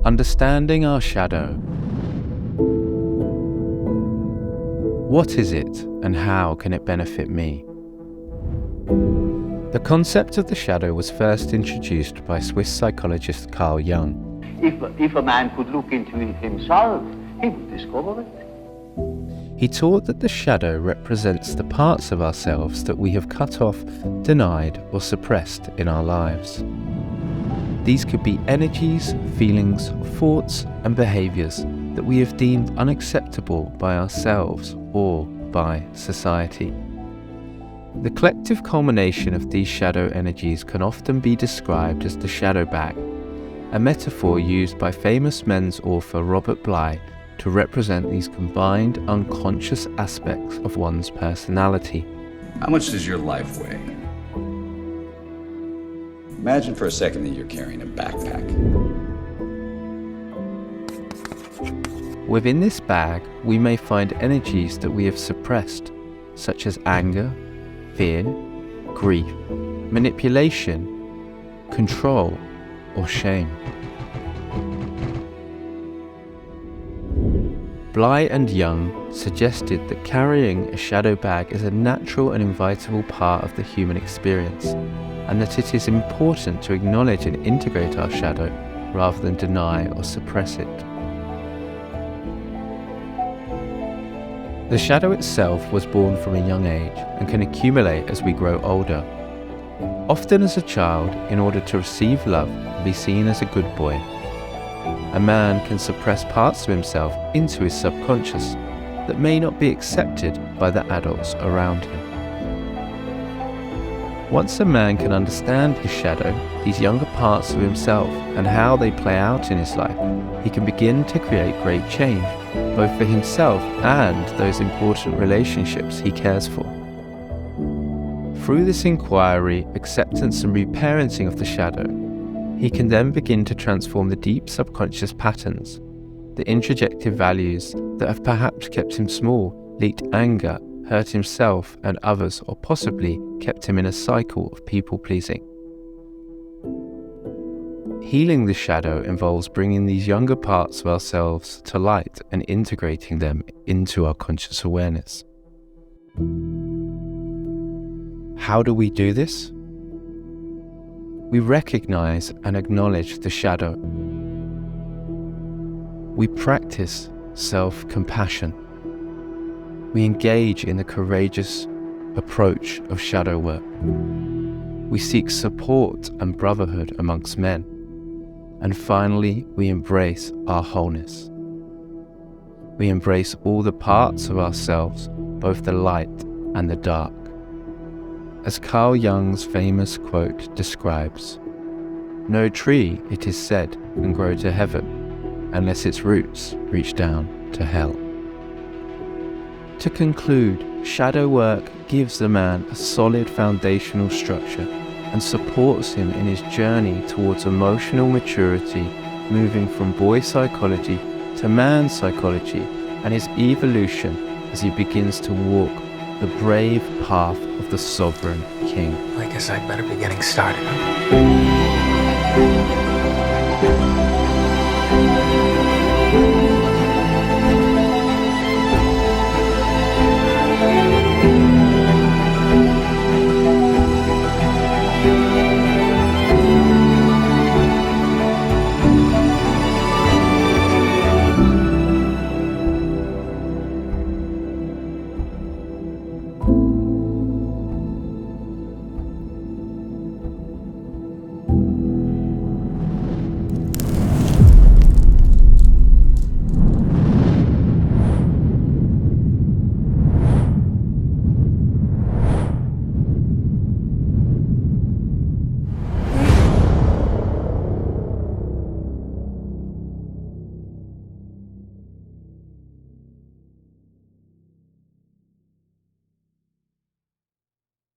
Understanding our shadow. What is it and how can it benefit me? The concept of the shadow was first introduced by Swiss psychologist Carl Jung. If a man could look into it himself, he would discover it. He taught that the shadow represents the parts of ourselves that we have cut off, denied, or suppressed in our lives. These could be energies, feelings, thoughts, and behaviors that we have deemed unacceptable by ourselves or by society. The collective culmination of these shadow energies can often be described as the shadow bag, a metaphor used by famous men's author Robert Bly to represent these combined unconscious aspects of one's personality. How much does your life weigh? Imagine for a second that you're carrying a backpack. Within this bag, we may find energies that we have suppressed, such as anger, fear, grief, manipulation, control, or shame. Bly and Jung suggested that carrying a shadow bag is a natural and inevitable part of the human experience, and that it is important to acknowledge and integrate our shadow rather than deny or suppress it. The shadow itself was born from a young age and can accumulate as we grow older. Often as a child, in order to receive love and be seen as a good boy, a man can suppress parts of himself into his subconscious that may not be accepted by the adults around him. Once a man can understand his shadow, these younger parts of himself, and how they play out in his life, he can begin to create great change, both for himself and those important relationships he cares for. Through this inquiry, acceptance and reparenting of the shadow, he can then begin to transform the deep subconscious patterns, the introjective values that have perhaps kept him small, leaked anger, hurt himself and others, or possibly kept him in a cycle of people-pleasing. Healing the shadow involves bringing these younger parts of ourselves to light and integrating them into our conscious awareness. How do we do this? We recognize and acknowledge the shadow. We practice self-compassion. We engage in the courageous approach of shadow work. We seek support and brotherhood amongst men. And finally, we embrace our wholeness. We embrace all the parts of ourselves, both the light and the dark. As Carl Jung's famous quote describes, "No tree, it is said, can grow to heaven unless its roots reach down to hell." To conclude, shadow work gives the man a solid foundational structure and supports him in his journey towards emotional maturity, moving from boy psychology to man psychology, and his evolution as he begins to walk the brave path of the sovereign king. I guess I'd better be getting started.